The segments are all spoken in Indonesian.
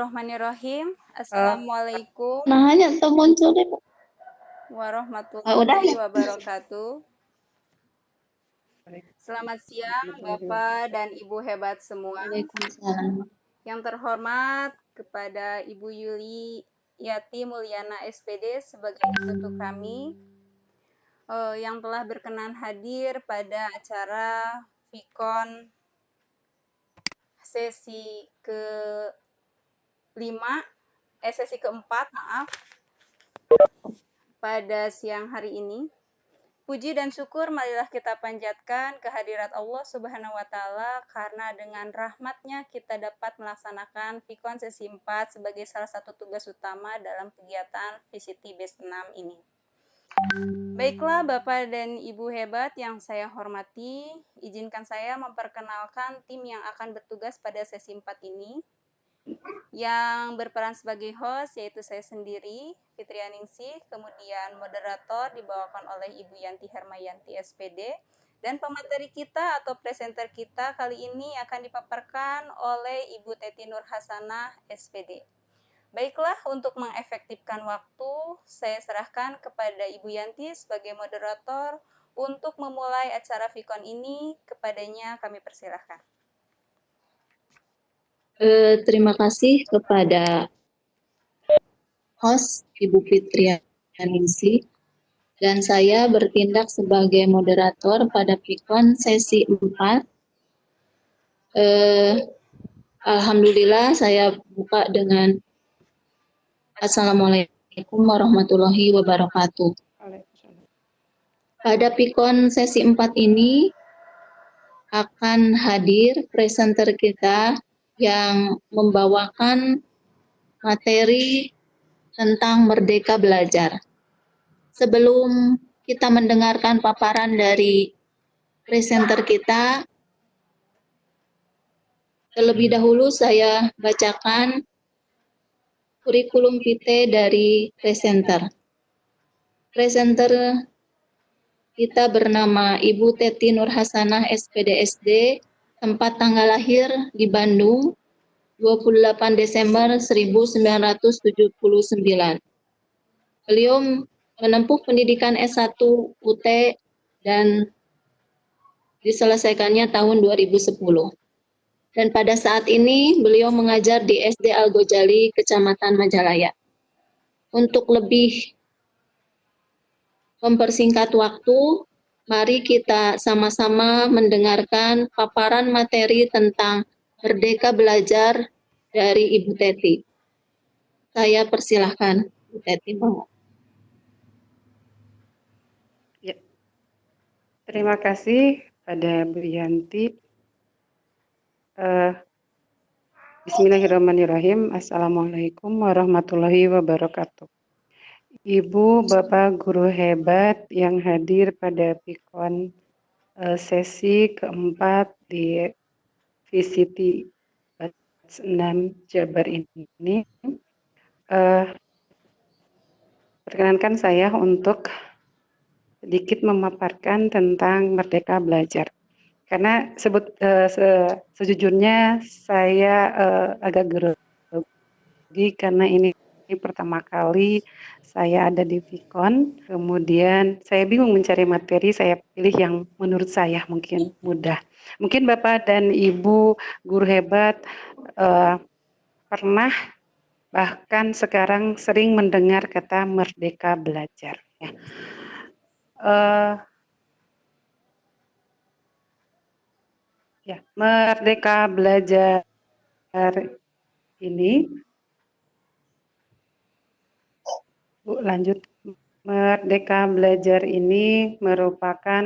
Bismillahirrahmanirrahim. Oh, Assalamualaikum Nah, hanya tuh muncul deh, Pak. Udah warahmatullahi ya. wabarakatuh. baik. Selamat siang Warahmatullahi Bapak dan Ibu hebat semua. Waalaikumsalam. Yang terhormat kepada Ibu Yuli Yati Mulyana SPD sebagai ketua kami yang telah berkenan hadir pada acara Vikon sesi sesi keempat, maaf, pada siang hari ini. Puji dan syukur marilah kita panjatkan kehadirat Allah Subhanahu wa Ta'ala, karena dengan rahmatnya kita dapat melaksanakan Vikon sesi 4 sebagai salah satu tugas utama dalam kegiatan VCT Base 6 ini. Baiklah Bapak dan Ibu hebat yang saya hormati, izinkan saya memperkenalkan tim yang akan bertugas pada sesi 4 ini. Yang berperan sebagai host yaitu saya sendiri, Fitrianingsih, kemudian moderator dibawakan oleh Ibu Yanti Hermayanti SPD, dan pemateri kita atau presenter kita kali ini akan dipaparkan oleh Ibu Teti Nur Hasanah SPD. Baiklah, untuk mengefektifkan waktu, saya serahkan kepada Ibu Yanti sebagai moderator untuk memulai acara Vikon ini. Kepadanya kami persilahkan. Terima kasih kepada host Ibu Fitrianingsih, dan saya bertindak sebagai moderator pada Vikon sesi 4. Alhamdulillah saya buka dengan Assalamualaikum warahmatullahi wabarakatuh. Waalaikumsalam. Pada Vikon sesi 4 ini akan hadir presenter kita yang membawakan materi tentang Merdeka Belajar. Sebelum kita mendengarkan paparan dari presenter kita, terlebih dahulu saya bacakan kurikulum vitae dari presenter. Presenter kita bernama Ibu Teti Nur Hasanah SPD, tempat tanggal lahir di Bandung, 28 Desember 1979. Beliau menempuh pendidikan S1 UT dan diselesaikannya tahun 2010. Dan pada saat ini beliau mengajar di SD Al-Ghazali, Kecamatan Majalaya. Untuk lebih mempersingkat waktu, mari kita sama-sama mendengarkan paparan materi tentang Merdeka Belajar dari Ibu Teti. Saya persilahkan, Ibu Teti. Ya. Terima kasih pada Bu Yanti. Bismillahirrahmanirrahim. Assalamualaikum warahmatullahi wabarakatuh. Ibu, Bapak, guru hebat yang hadir pada Vikon sesi keempat di VCT 6 Jabar ini, perkenankan saya untuk sedikit memaparkan tentang Merdeka Belajar. Karena sejujurnya saya agak grogi karena ini pertama kali saya ada di Vikon. Kemudian saya bingung mencari materi, saya pilih yang menurut saya mungkin mudah. Mungkin Bapak dan Ibu guru hebat pernah bahkan sekarang sering mendengar kata Merdeka Belajar. Ya. Merdeka Belajar ini, Bu lanjut. Merdeka Belajar ini merupakan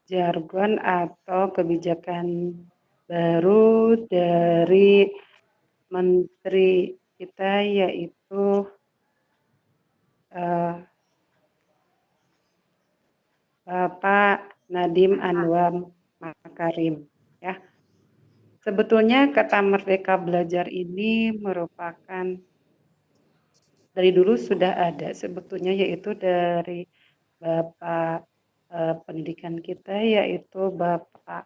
jargon atau kebijakan baru dari Menteri kita, yaitu Bapak Nadiem Anwar Makarim. Ya. Sebetulnya kata Merdeka Belajar ini merupakan dari dulu sudah ada sebetulnya, yaitu dari Bapak pendidikan kita, yaitu Bapak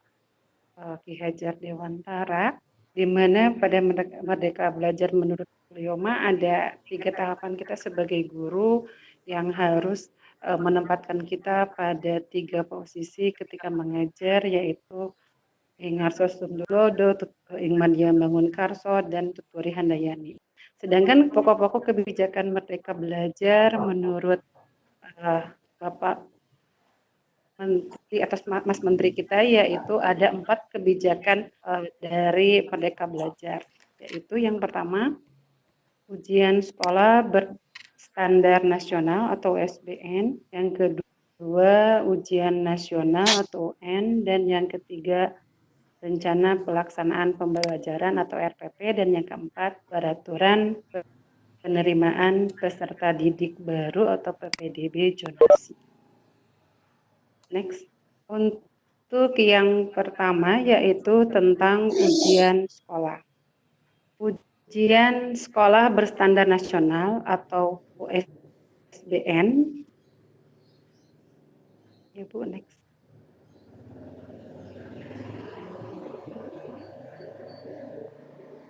Ki Hajar Dewantara, di mana pada Merdeka Belajar menurut beliau ada 3 tahapan kita sebagai guru yang harus menempatkan kita pada 3 posisi ketika mengajar, yaitu Ing Harso Sundulodo, Ing Madya Bangunkarso, dan Tuturi Handayani. Sedangkan pokok-pokok kebijakan Merdeka Belajar menurut Bapak Menteri atas Mas Menteri kita, yaitu ada 4 kebijakan dari Merdeka Belajar, yaitu yang pertama ujian sekolah berstandar nasional atau USBN, yang kedua ujian nasional atau UN, dan yang ketiga rencana pelaksanaan pembelajaran atau RPP, dan yang keempat peraturan penerimaan peserta didik baru atau PPDB zonasi. Next, untuk yang pertama yaitu tentang ujian sekolah. Ujian sekolah berstandar nasional atau USBN. Ibu, next.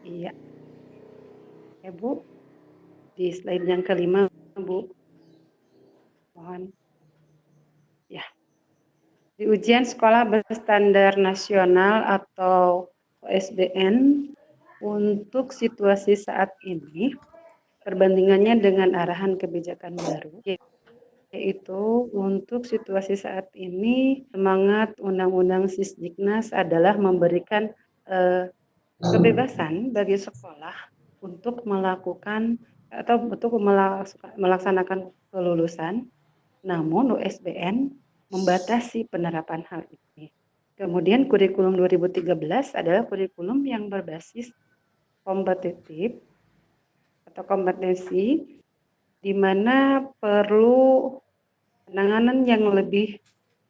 Iya. Ya, Bu. Di slide yang kelima, Bu. Mohon. Ya. Di ujian sekolah berstandar nasional atau USBN, untuk situasi saat ini, perbandingannya dengan arahan kebijakan baru, yaitu untuk situasi saat ini, semangat Undang-Undang Sisdiknas adalah memberikan kebebasan bagi sekolah untuk melakukan atau untuk melaksanakan kelulusan, namun USBN membatasi penerapan hal ini. Kemudian kurikulum 2013 adalah kurikulum yang berbasis kompetitif atau kompetensi, di mana perlu penanganan yang lebih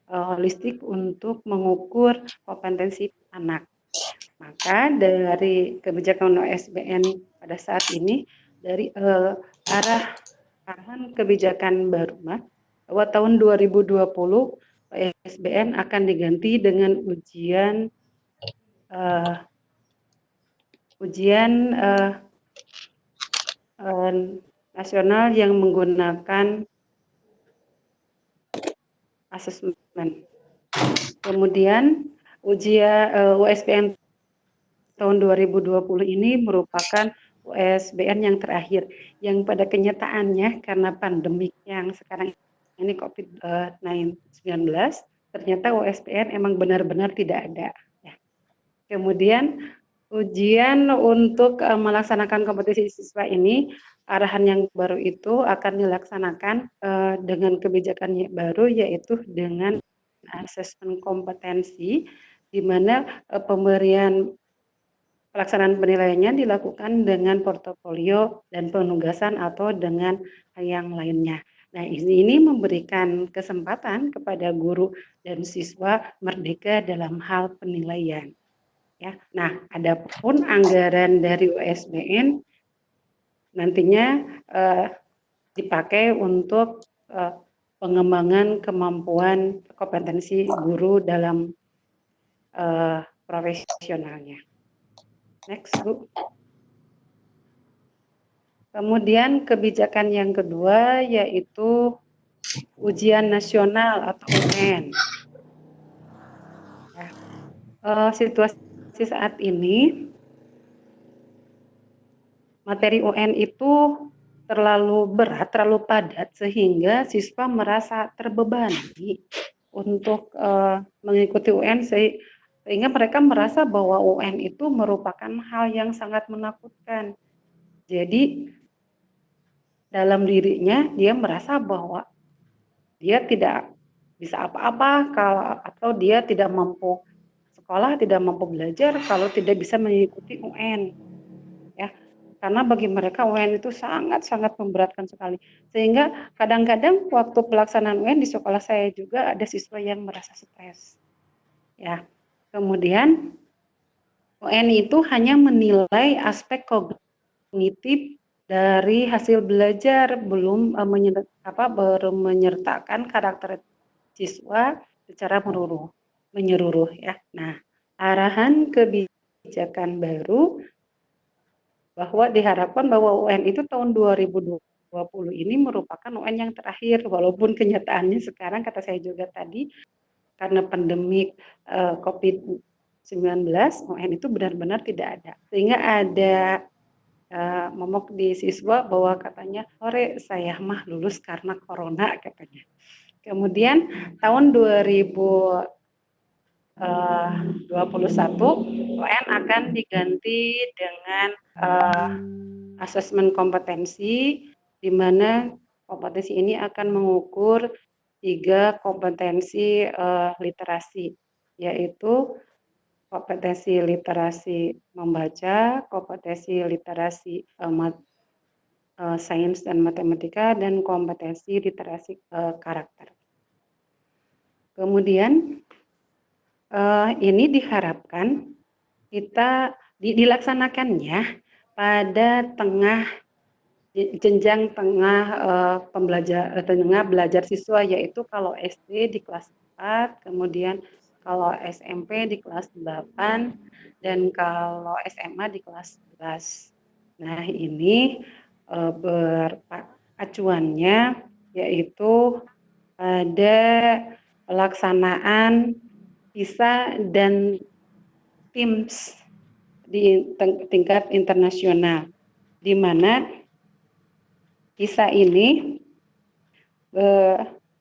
holistik untuk mengukur kompetensi anak. Maka dari kebijakan USBN pada saat ini, dari arahan kebijakan baru bahwa tahun 2020 USBN akan diganti dengan ujian nasional yang menggunakan asesmen. Kemudian ujian USBN tahun 2020 ini merupakan USBN yang terakhir, yang pada kenyataannya karena pandemik yang sekarang ini COVID-19, ternyata USBN emang benar-benar tidak ada. Ya. Kemudian ujian untuk melaksanakan kompetisi siswa ini, arahan yang baru itu akan dilaksanakan dengan kebijakan yang baru, yaitu dengan asesmen kompetensi, di mana pemberian pelaksanaan penilaiannya dilakukan dengan portofolio dan penugasan atau dengan yang lainnya. Nah, ini memberikan kesempatan kepada guru dan siswa merdeka dalam hal penilaian. Ya, nah, adapun anggaran dari USBN nantinya dipakai untuk pengembangan kemampuan kompetensi guru dalam profesionalnya. Next, Bu. Kemudian kebijakan yang kedua yaitu ujian nasional atau UN. Ya. Situasi saat ini, materi UN itu terlalu berat, terlalu padat, sehingga siswa merasa terbebani untuk mengikuti UN, sehingga mereka merasa bahwa UN itu merupakan hal yang sangat menakutkan. Jadi dalam dirinya dia merasa bahwa dia tidak bisa apa-apa atau dia tidak mampu sekolah, tidak mampu belajar kalau tidak bisa mengikuti UN. Ya, karena bagi mereka UN itu sangat-sangat memberatkan sekali. Sehingga kadang-kadang waktu pelaksanaan UN di sekolah saya juga ada siswa yang merasa stres. Ya. Kemudian UN itu hanya menilai aspek kognitif dari hasil belajar, belum menyertakan karakter siswa secara menyeluruh ya. Nah, arahan kebijakan kebijakan baru bahwa diharapkan bahwa UN itu tahun 2020 ini merupakan UN yang terakhir, walaupun kenyataannya sekarang kata saya juga tadi karena pandemi COVID-19 UN itu benar-benar tidak ada, sehingga ada momok di siswa bahwa katanya sore saya mah lulus karena corona katanya. Kemudian tahun 2021 UN akan diganti dengan asesmen kompetensi, di mana kompetensi ini akan mengukur 3 kompetensi literasi, yaitu kompetensi literasi membaca, kompetensi literasi sains dan matematika, dan kompetensi literasi karakter. Kemudian ini diharapkan kita dilaksanakannya pada jenjang tengah belajar siswa, yaitu kalau SD di kelas 4, kemudian kalau SMP di kelas 8, dan kalau SMA di kelas 11. Nah, ini acuannya yaitu pada pelaksanaan PISA dan TIMSS di tingkat internasional, di mana PISA ini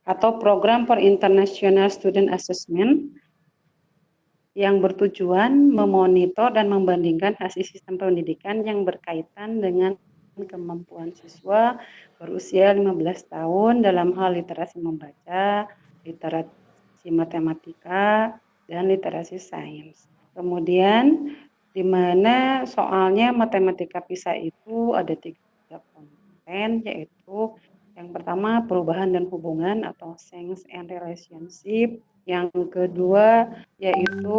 atau Program for International Student Assessment yang bertujuan memonitor dan membandingkan hasil sistem pendidikan yang berkaitan dengan kemampuan siswa berusia 15 tahun dalam hal literasi membaca, literasi matematika, dan literasi sains. Kemudian di mana soalnya matematika PISA itu ada 3 komponen, yaitu yang pertama perubahan dan hubungan atau Change and Relationship, yang kedua yaitu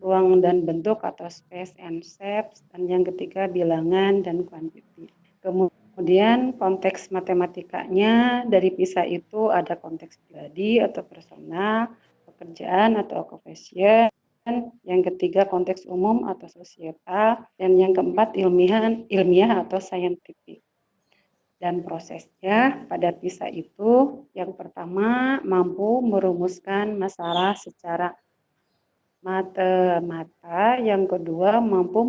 ruang dan bentuk atau Space and Shapes, dan yang ketiga bilangan dan quantity. Kemudian konteks matematikanya dari PISA itu ada konteks pribadi atau personal, pekerjaan atau occupation, yang ketiga konteks umum atau sosial, dan yang keempat ilmiah atau scientific. Dan prosesnya pada PISA itu yang pertama mampu merumuskan masalah secara mata-mata, yang kedua mampu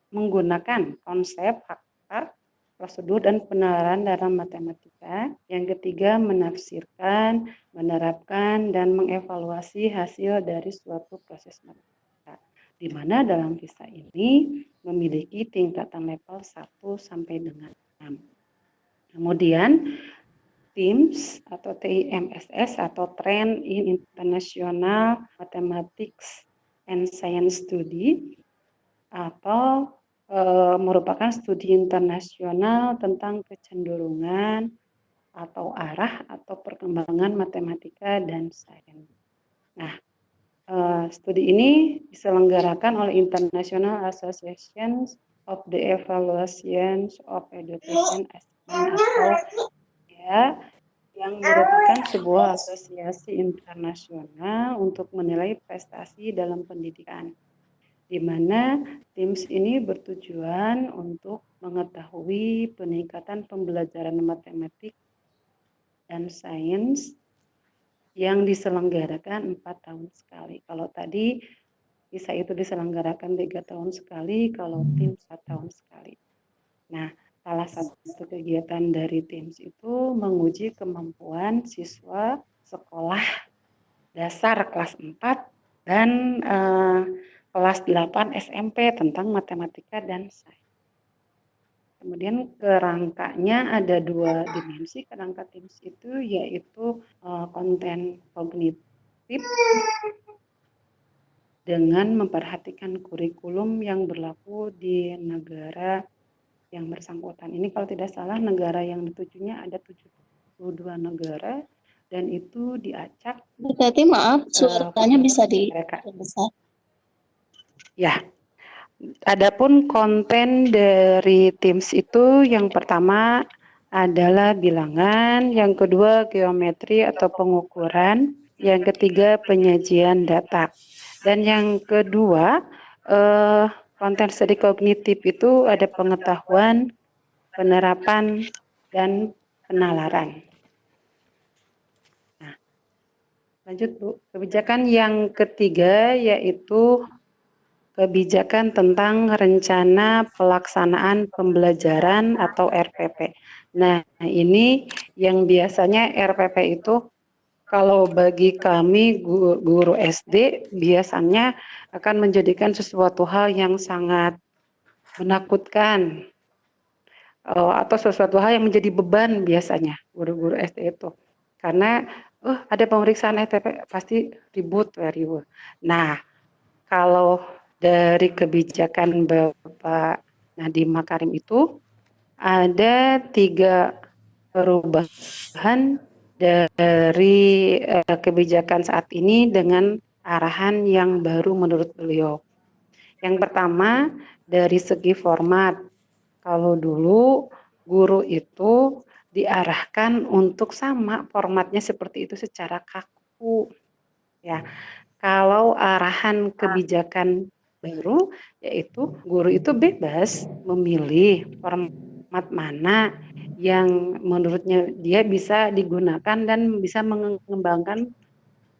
menggunakan konsep, fakta, prosedur, dan penalaran dalam matematika, yang ketiga menafsirkan, menerapkan, dan mengevaluasi hasil dari suatu proses matematika, di mana dalam PISA ini memiliki tingkatan level 1 sampai dengan 6. Kemudian TIMSS atau TIMSS atau Trend in International Mathematics and Science Study atau merupakan studi internasional tentang kecenderungan atau arah atau perkembangan matematika dan sains. Nah, studi ini diselenggarakan oleh International Association of the Evaluation of Education atau ya, yang merupakan sebuah asosiasi internasional untuk menilai prestasi dalam pendidikan, di mana TIMSS ini bertujuan untuk mengetahui peningkatan pembelajaran matematik dan sains yang diselenggarakan 4 tahun sekali. Kalau tadi PISA itu diselenggarakan 3 tahun sekali, kalau TIMSS 1 tahun sekali. Nah, salah satu kegiatan dari TIMSS itu menguji kemampuan siswa sekolah dasar kelas 4 dan kelas 8 SMP tentang matematika dan sains. Kemudian kerangkanya ada 2 dimensi kerangka TIMSS itu, yaitu konten kognitif dengan memperhatikan kurikulum yang berlaku di negara yang bersangkutan. Ini kalau tidak salah negara yang ditujunya ada 72 negara, dan itu diacak. Berarti maaf, suaranya bisa diperbesar. Ya, adapun konten dari TIMSS itu yang pertama adalah bilangan, yang kedua geometri atau pengukuran, yang ketiga penyajian data, dan yang kedua konten studi kognitif itu ada pengetahuan, penerapan, dan penalaran. Nah, lanjut Bu. Kebijakan yang ketiga yaitu kebijakan tentang rencana pelaksanaan pembelajaran atau RPP. Nah, ini yang biasanya RPP itu kalau bagi kami guru SD biasanya akan menjadikan sesuatu hal yang sangat menakutkan atau sesuatu hal yang menjadi beban biasanya guru-guru SD itu. Karena ada pemeriksaan RPP pasti ribut. Nah, kalau dari kebijakan Bapak Nadiem Makarim itu ada 3 perubahan dari kebijakan saat ini dengan arahan yang baru menurut beliau. Yang pertama dari segi format. Kalau dulu guru itu diarahkan untuk sama formatnya seperti itu secara kaku. Ya, kalau arahan kebijakan baru yaitu guru itu bebas memilih format mana yang menurutnya dia bisa digunakan dan bisa mengembangkan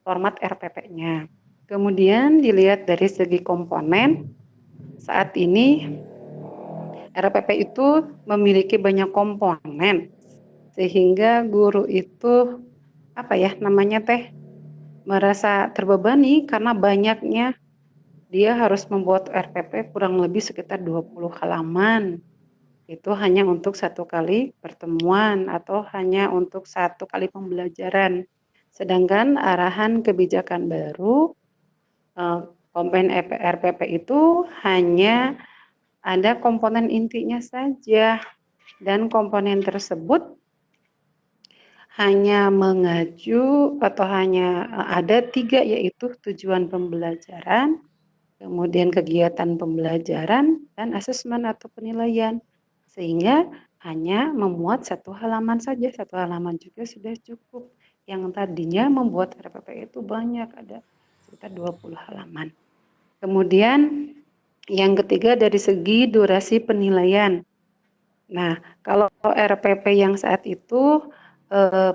format RPP-nya. Kemudian dilihat dari segi komponen, saat ini RPP itu memiliki banyak komponen sehingga guru itu merasa terbebani karena banyaknya dia harus membuat RPP kurang lebih sekitar 20 halaman. Itu hanya untuk 1 kali pertemuan atau hanya untuk 1 kali pembelajaran. Sedangkan arahan kebijakan baru komponen RPP itu hanya ada komponen intinya saja dan komponen tersebut hanya mengacu atau hanya ada 3 yaitu tujuan pembelajaran, kemudian kegiatan pembelajaran, dan asesmen atau penilaian. Sehingga hanya memuat 1 halaman saja, 1 halaman juga sudah cukup. Yang tadinya membuat RPP itu banyak, ada sekitar 20 halaman. Kemudian yang ketiga dari segi durasi penilaian. Nah, kalau RPP yang saat itu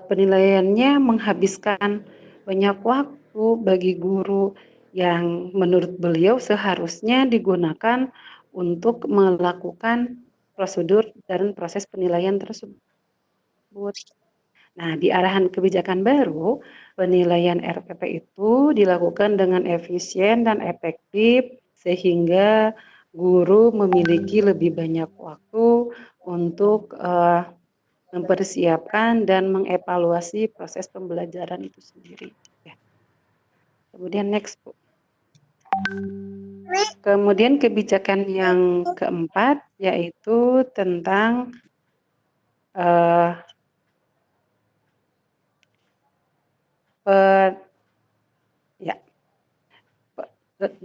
penilaiannya menghabiskan banyak waktu bagi guru yang menurut beliau seharusnya digunakan untuk melakukan prosedur dan proses penilaian tersebut. Nah, di arahan kebijakan baru, penilaian RPP itu dilakukan dengan efisien dan efektif sehingga guru memiliki lebih banyak waktu untuk mempersiapkan dan mengevaluasi proses pembelajaran itu sendiri. Ya. Kemudian next, Bu. Kemudian kebijakan yang keempat yaitu tentang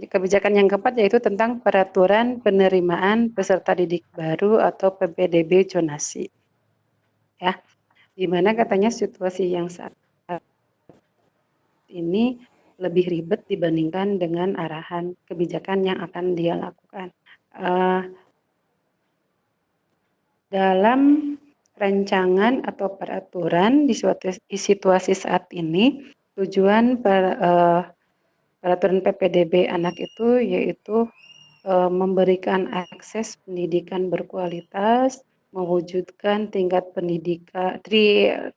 kebijakan yang keempat yaitu tentang peraturan penerimaan peserta didik baru atau PPDB zonasi. Ya, di mana katanya situasi yang saat ini lebih ribet dibandingkan dengan arahan kebijakan yang akan dia lakukan. Dalam rancangan atau peraturan di situasi saat ini, tujuan peraturan PPDB anak itu yaitu memberikan akses pendidikan berkualitas, mewujudkan tingkat pendidikan,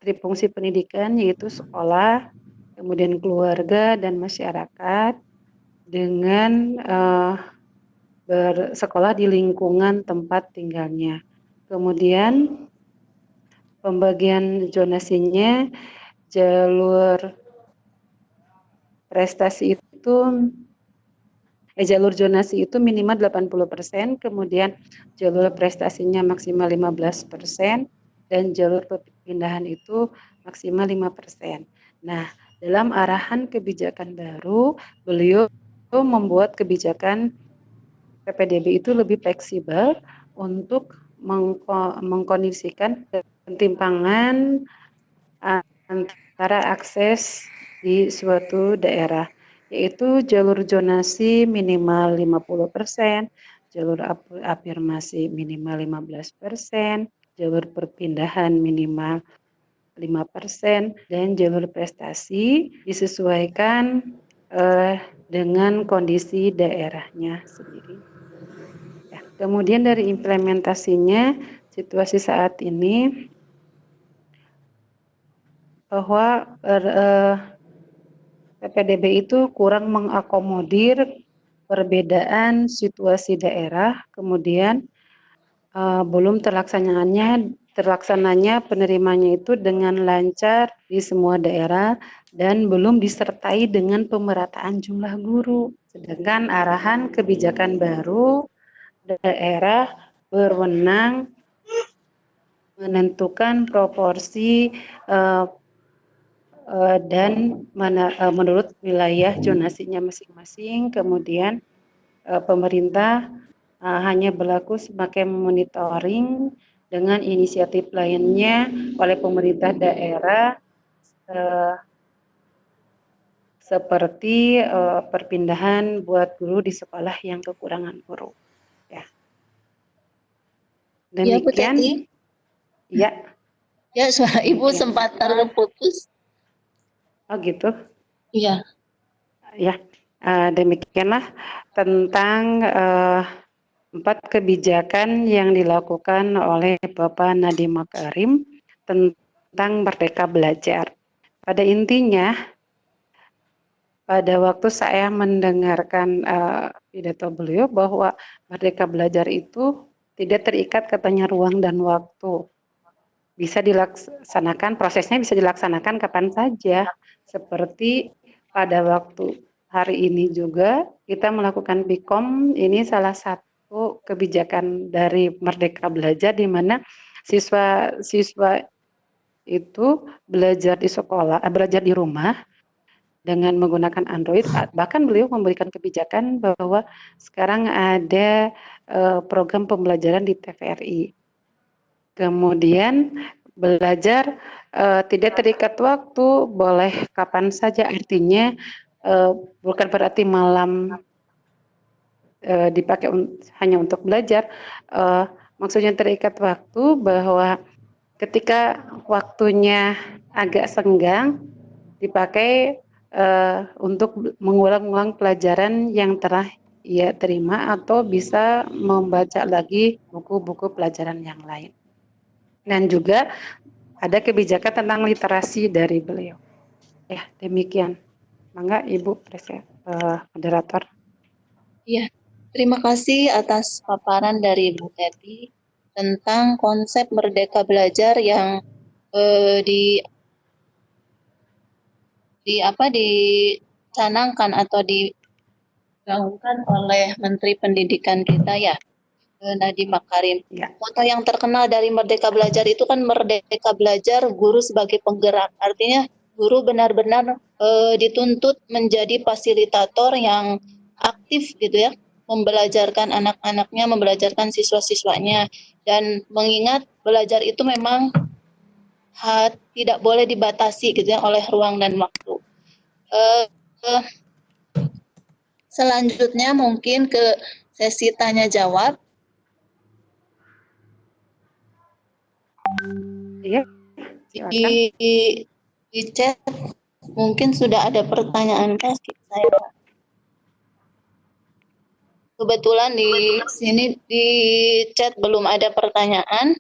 trifungsi pendidikan yaitu sekolah, kemudian keluarga dan masyarakat dengan bersekolah di lingkungan tempat tinggalnya. Kemudian pembagian zonasinya jalur prestasi itu jalur zonasi itu minimal 80%, kemudian jalur prestasinya maksimal 15%, dan jalur perpindahan itu maksimal 5%. Nah, dalam arahan kebijakan baru, beliau membuat kebijakan PPDB itu lebih fleksibel untuk mengkondisikan ketimpangan antara akses di suatu daerah. yaitu jalur zonasi minimal 50%, jalur afirmasi minimal 15%, jalur perpindahan minimal 5%, dan jalur prestasi disesuaikan dengan kondisi daerahnya sendiri. Ya, kemudian dari implementasinya, situasi saat ini bahwa PPDB itu kurang mengakomodir perbedaan situasi daerah, kemudian belum terlaksananya penerimanya itu dengan lancar di semua daerah dan belum disertai dengan pemerataan jumlah guru. Sedangkan arahan kebijakan baru daerah berwenang menentukan proporsi dan menurut wilayah zonasinya masing-masing. Kemudian pemerintah hanya berlaku sebagai monitoring dengan inisiatif lainnya oleh pemerintah daerah seperti perpindahan buat guru di sekolah yang kekurangan guru. Ya. Ya, Bu Demikian. Teti. Ya. Ya, suara Ibu sempat terputus. Oh gitu. Iya. Ya, demikianlah tentang 4 kebijakan yang dilakukan oleh Bapak Nadiem Makarim tentang Merdeka Belajar. Pada intinya, pada waktu saya mendengarkan pidato beliau bahwa Merdeka Belajar itu tidak terikat katanya ruang dan waktu. Bisa dilaksanakan, prosesnya bisa dilaksanakan kapan saja. Seperti pada waktu hari ini juga kita melakukan BIKOM, ini salah satu kebijakan dari Merdeka Belajar di mana siswa itu belajar di sekolah, belajar di rumah dengan menggunakan Android. Bahkan beliau memberikan kebijakan bahwa sekarang ada program pembelajaran di TVRI. Kemudian belajar tidak terikat waktu, boleh kapan saja, artinya bukan berarti malam dipakai hanya untuk belajar, maksudnya terikat waktu bahwa ketika waktunya agak senggang dipakai untuk mengulang-ulang pelajaran yang telah ia terima atau bisa membaca lagi buku-buku pelajaran yang lain. Dan juga ada kebijakan tentang literasi dari beliau. Ya, demikian. Mangga Ibu moderator. Iya, terima kasih atas paparan dari Bu Teti tentang konsep Merdeka Belajar yang dicanangkan atau digaungkan oleh Menteri Pendidikan kita ya, Nadiem Makarim. Ya. Moto yang terkenal dari Merdeka Belajar itu kan Merdeka Belajar, guru sebagai penggerak. Artinya guru benar-benar dituntut menjadi fasilitator yang aktif gitu ya, membelajarkan anak-anaknya, membelajarkan siswa-siswanya, dan mengingat belajar itu memang tidak boleh dibatasi gitu ya oleh ruang dan waktu. Selanjutnya mungkin ke sesi tanya jawab. Iya, silakan. Di chat mungkin sudah ada pertanyaan saya. Kebetulan di sini di chat belum ada pertanyaan.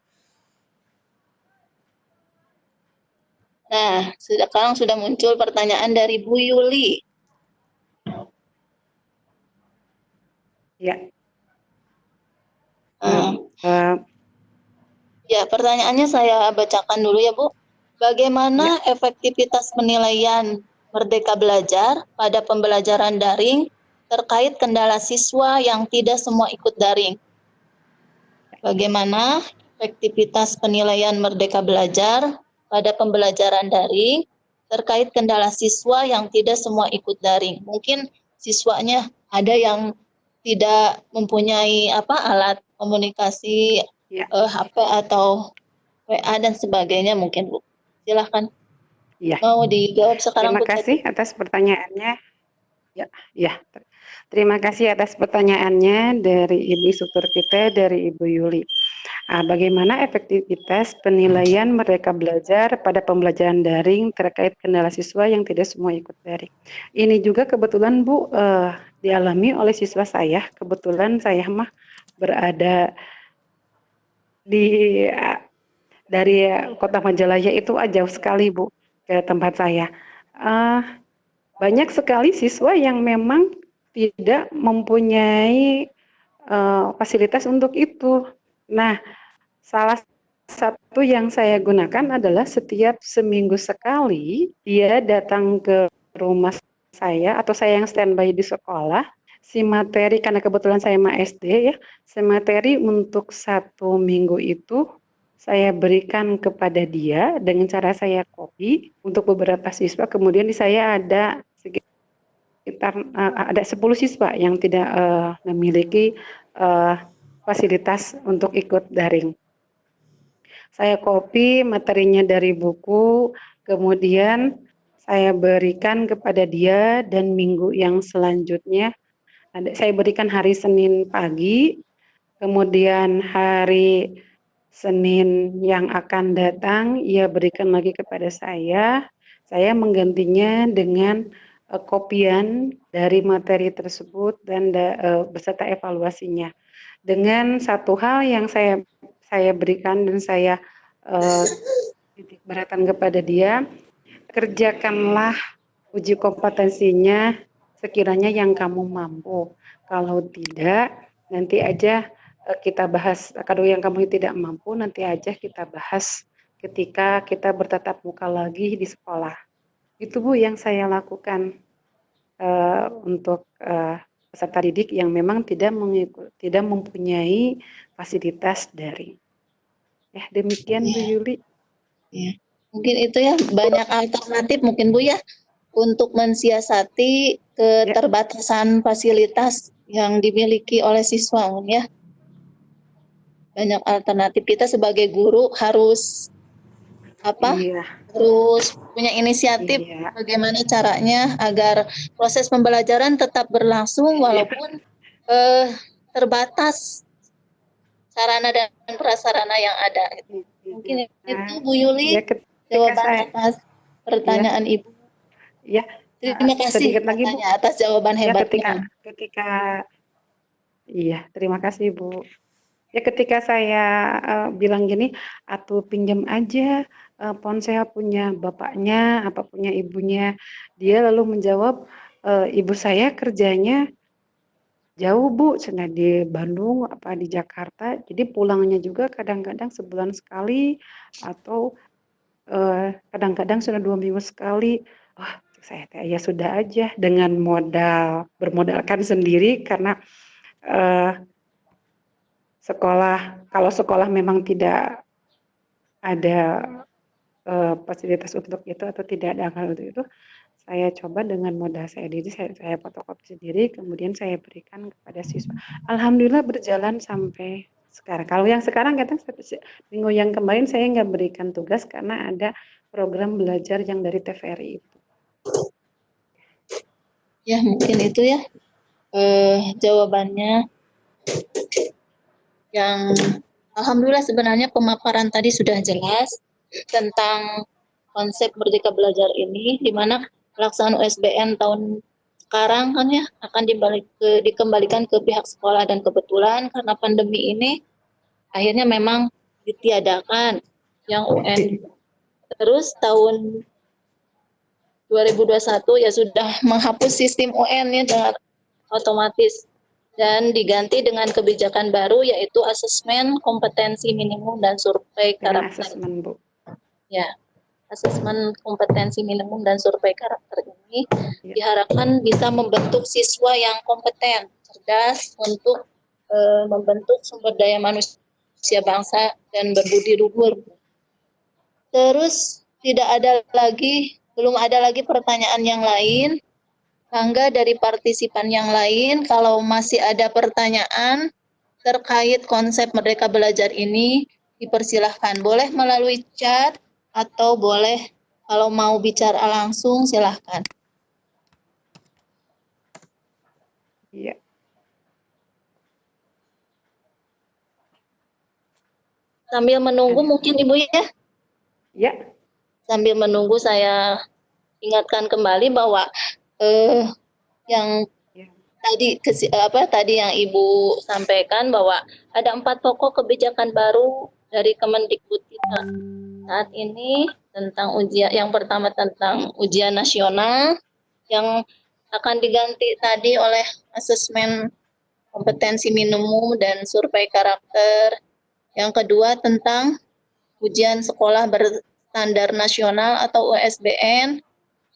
Nah, sekarang sudah muncul pertanyaan dari Bu Yuli. Ya. Ya, pertanyaannya saya bacakan dulu ya, Bu. Bagaimana efektivitas penilaian Merdeka Belajar pada pembelajaran daring terkait kendala siswa yang tidak semua ikut daring? Bagaimana efektivitas penilaian Merdeka Belajar pada pembelajaran daring terkait kendala siswa yang tidak semua ikut daring? Mungkin siswanya ada yang tidak mempunyai alat komunikasi, HP atau WA dan sebagainya mungkin, Bu. Silahkan. Ya. Mau dijawab sekarang, Terima Bu. kasih atas pertanyaannya. Ya, ya. Terima kasih atas pertanyaannya dari Ibu instruktur kita, dari Ibu Yuli. Bagaimana efektivitas penilaian Merdeka Belajar pada pembelajaran daring terkait kendala siswa yang tidak semua ikut daring? Ini juga kebetulan Bu dialami oleh siswa saya. Kebetulan saya mah berada di dari Kota Majalaya itu jauh sekali Bu ke tempat saya. Uh, Banyak sekali siswa yang memang tidak mempunyai fasilitas untuk itu. Nah, salah satu yang saya gunakan adalah setiap seminggu sekali dia datang ke rumah saya atau saya yang standby di sekolah, si materi karena kebetulan saya SD ya, si materi untuk 1 minggu itu saya berikan kepada dia dengan cara saya copy untuk beberapa siswa, kemudian di saya ada sekitar ada 10 siswa yang tidak memiliki fasilitas untuk ikut daring. Saya copy materinya dari buku, kemudian saya berikan kepada dia dan minggu yang selanjutnya saya berikan hari Senin pagi, kemudian hari Senin yang akan datang ia berikan lagi kepada saya. Saya menggantinya dengan kopian dari materi tersebut dan beserta evaluasinya. Dengan satu hal yang saya berikan dan saya titik beratkan kepada dia, kerjakanlah uji kompetensinya sekiranya yang kamu mampu. Kalau tidak, nanti aja kita bahas. Kalau yang kamu tidak mampu, nanti aja kita bahas ketika kita bertatap muka lagi di sekolah. Itu Bu yang saya lakukan untuk peserta didik yang memang tidak mempunyai fasilitas daring. Ya, demikian Bu Yuli. Ya. Mungkin itu ya, banyak alternatif mungkin Bu ya untuk mensiasati keterbatasan fasilitas yang dimiliki oleh siswa ya. Banyak alternatif, kita sebagai guru harus harus punya inisiatif bagaimana caranya agar proses pembelajaran tetap berlangsung walaupun terbatas sarana dan prasarana yang ada. Mungkin itu Bu Yuli jawaban atas pertanyaan Ibu. Ya. Terima kasih lagi, Bu, atas jawaban hebatnya. Terima kasih Bu. Ya ketika saya bilang gini, atau pinjam aja ponsel punya bapaknya, apa punya ibunya, dia lalu menjawab, ibu saya kerjanya jauh Bu, cina di Bandung apa di Jakarta, jadi pulangnya juga kadang-kadang sebulan sekali atau kadang-kadang sudah 2 minggu sekali. Wah, saya ya sudah aja dengan bermodalkan sendiri karena kalau sekolah memang tidak ada fasilitas untuk itu atau tidak ada hal untuk itu, saya coba dengan modal saya diri, saya fotokopi sendiri, kemudian saya berikan kepada siswa. Alhamdulillah berjalan sampai sekarang. Kalau yang sekarang minggu yang kemarin saya nggak berikan tugas karena ada program belajar yang dari TVRI itu. Ya mungkin itu ya jawabannya yang alhamdulillah sebenarnya pemaparan tadi sudah jelas tentang konsep Merdeka Belajar ini, di mana pelaksanaan USBN tahun sekarang kan ya akan dikembalikan ke pihak sekolah, dan kebetulan karena pandemi ini akhirnya memang ditiadakan yang UN. Terus tahun 2021 ya sudah menghapus sistem UN ya dengan otomatis dan diganti dengan kebijakan baru yaitu asesmen kompetensi minimum dan survei karakter. Asesmen, Bu. Ya, asesmen kompetensi minimum dan survei karakter ini diharapkan bisa membentuk siswa yang kompeten, cerdas untuk membentuk sumber daya manusia bangsa dan berbudi luhur. Terus belum ada lagi pertanyaan yang lain. Bangga dari partisipan yang lain, kalau masih ada pertanyaan terkait konsep Merdeka Belajar ini, dipersilahkan. Boleh melalui chat atau boleh kalau mau bicara langsung, silahkan. Iya. Sambil menunggu Ada. mungkin Ibu ya, Ya. sambil menunggu saya ingatkan kembali bahwa yang Ya. tadi yang Ibu sampaikan bahwa ada 4 pokok kebijakan baru dari Kemendikbud kita saat ini tentang ujian. Yang pertama tentang ujian nasional yang akan diganti tadi oleh asesmen kompetensi minimum dan survei karakter. Yang kedua tentang ujian sekolah berstandar nasional atau USBN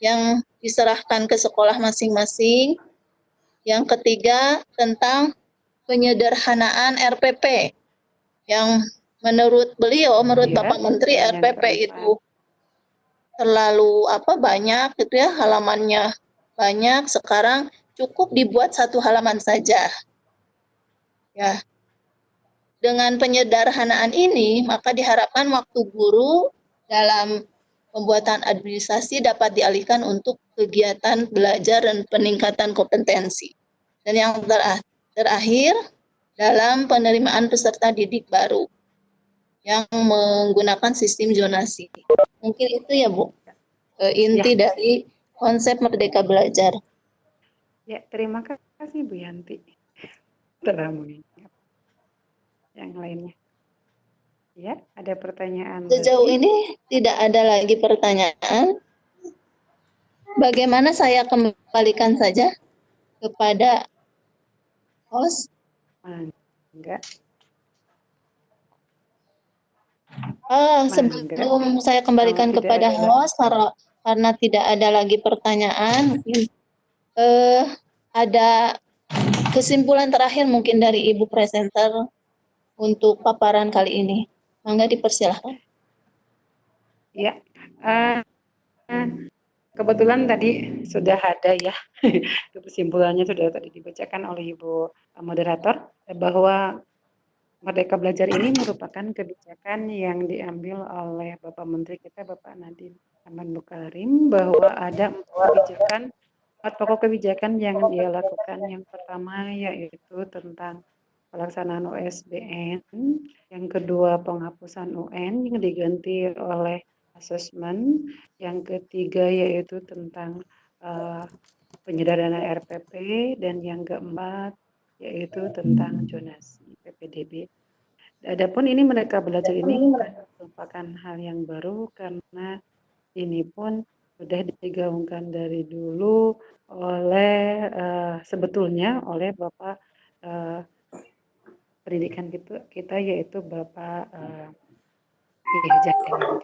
yang diserahkan ke sekolah masing-masing. Yang ketiga tentang penyederhanaan RPP yang menurut beliau, menurut Ya. Bapak Menteri, Dan yang RPP itu terlalu banyak gitu ya, halamannya banyak. Sekarang cukup dibuat 1 halaman saja. Ya. Dengan penyederhanaan ini, maka diharapkan waktu guru dalam pembuatan administrasi dapat dialihkan untuk kegiatan belajar dan peningkatan kompetensi. Dan yang terakhir, dalam penerimaan peserta didik baru yang menggunakan sistem zonasi. Mungkin itu ya Bu, inti dari konsep Merdeka Belajar. Ya, terima kasih Bu Yanti. Telah mengingat yang lainnya. Ya, ada pertanyaan Sejauh lagi? ini tidak ada lagi pertanyaan. Bagaimana saya kembalikan saja kepada host? Enggak. Sebelum saya kembalikan kepada host, karena tidak ada lagi pertanyaan, mungkin ada kesimpulan terakhir mungkin dari Ibu presenter untuk paparan kali ini. Mangga dipersilahkan. Ya, kebetulan tadi sudah ada ya, kesimpulannya sudah tadi dibacakan oleh Ibu moderator bahwa Merdeka Belajar ini merupakan kebijakan yang diambil oleh Bapak Menteri kita, Bapak Nadiem Amran Mukarim, bahwa ada 4 pokok kebijakan yang dia lakukan. Yang pertama yaitu tentang pelaksanaan USBN, yang kedua penghapusan UN yang diganti oleh asesmen, yang ketiga yaitu tentang penyederhanaan RPP, dan yang keempat yaitu tentang zonasi PPDB. Adapun ini Merdeka Belajar ini merupakan hal yang baru karena ini pun sudah digaungkan dari dulu oleh sebetulnya oleh Bapak pendidikan kita yaitu Bapak Jainingka.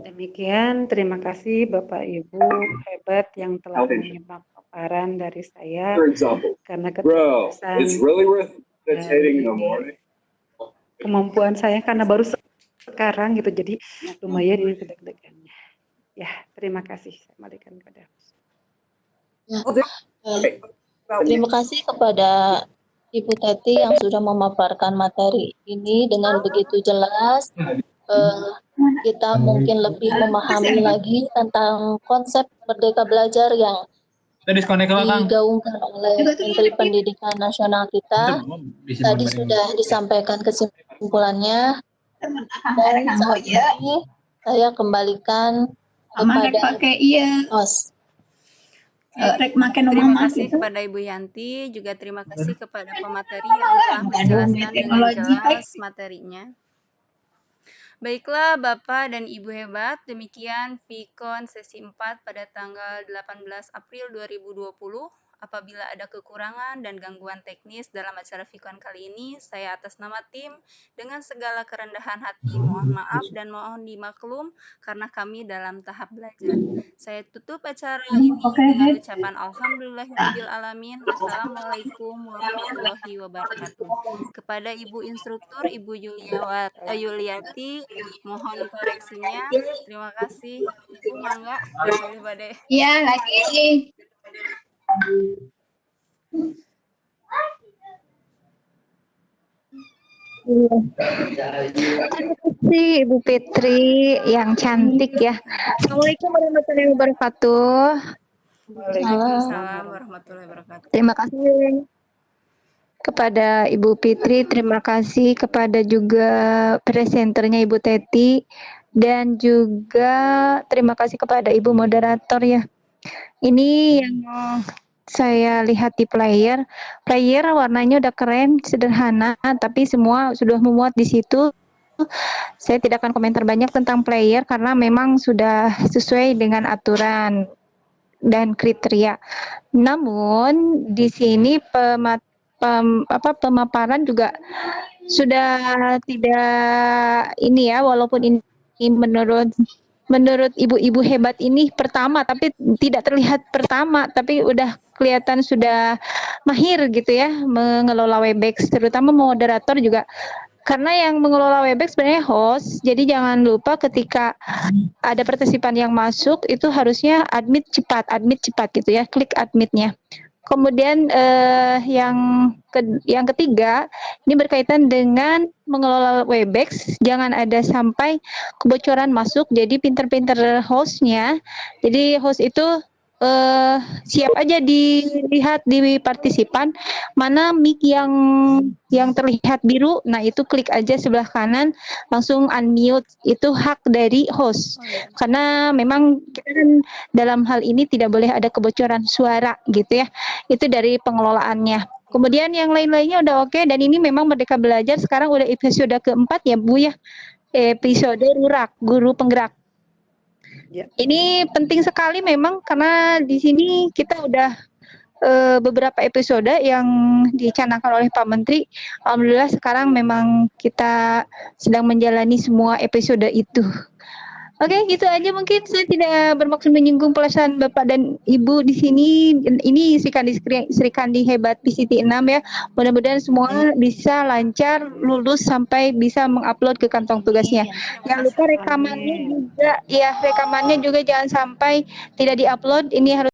Demikian, terima kasih Bapak Ibu hebat yang telah menyimak paparan dari saya, karena keterbatasan kemampuan saya karena baru sekarang gitu, jadi lumayan ini deg-degannya. Ya, terima kasih. Saya kembalikan kepada terima kasih kepada Ibu Teti yang sudah memaparkan materi ini dengan begitu jelas. Kita mungkin lebih memahami lagi tentang konsep Merdeka Belajar yang digaungkan oleh Menteri Pendidikan Nasional kita. Tadi sudah disampaikan kesimpulannya, dan saat ini saya kembalikan kepada host. Terima kasih kepada Ibu Yanti, juga terima kasih kepada pemateri yang telah menjelaskan dengan jelas materinya. Baiklah Bapak dan Ibu hebat, demikian Vikon sesi 4 pada tanggal 18 April 2020. Apabila ada kekurangan dan gangguan teknis dalam acara Vikon kali ini, saya atas nama tim dengan segala kerendahan hati mohon maaf dan mohon dimaklum karena kami dalam tahap belajar. Saya tutup acara ini dengan ucapan alhamdulillahirabbil-alamin. Wassalamualaikum warahmatullahi wabarakatuh. Kepada Ibu Instruktur, Ibu Yuliati, mohon koreksinya. Terima kasih. Ibu mangga. Iya, lagi. Terima kasih Ibu Petri yang cantik ya. Assalamualaikum warahmatullahi wabarakatuh. Waalaikumsalam warahmatullahi wabarakatuh. Terima kasih kepada Ibu Fitri, terima kasih kepada juga presenternya Ibu Teti, dan juga terima kasih kepada Ibu moderator ya. Ini yang saya lihat di player warnanya udah keren, sederhana, tapi semua sudah memuat di situ. Saya tidak akan komentar banyak tentang player karena memang sudah sesuai dengan aturan dan kriteria. Namun di sini pemaparan juga sudah tidak ini ya, walaupun ini menurut ibu-ibu hebat ini pertama, tapi tidak terlihat pertama, tapi udah kelihatan sudah mahir gitu ya mengelola Webex, terutama moderator juga. Karena yang mengelola Webex sebenarnya host, jadi jangan lupa ketika ada partisipan yang masuk itu harusnya admit cepat gitu ya, klik admitnya. Kemudian yang ketiga, ini berkaitan dengan mengelola Webex, jangan ada sampai kebocoran masuk, jadi pinter-pinter hostnya. Jadi host itu siap aja dilihat di partisipan mana mic yang terlihat biru, nah itu klik aja sebelah kanan langsung unmute, itu hak dari host. Karena memang kita kan dalam hal ini tidak boleh ada kebocoran suara gitu ya, itu dari pengelolaannya. Kemudian yang lain-lainnya udah oke, dan ini memang Merdeka Belajar sekarang udah episode keempat ya Bu ya, episode Rurak, Guru Penggerak. Ya. Ini penting sekali memang karena di sini kita udah beberapa episode yang dicanangkan oleh Pak Menteri. Alhamdulillah sekarang memang kita sedang menjalani semua episode itu. Oke, gitu aja mungkin. Saya tidak bermaksud menyinggung perasaan Bapak dan Ibu di sini. Ini Sri Kandi Hebat PCT 6 ya. Mudah-mudahan semua bisa lancar, lulus sampai bisa mengupload ke kantong tugasnya. Jangan lupa rekamannya juga, ya rekamannya juga jangan sampai tidak diupload. Ini harus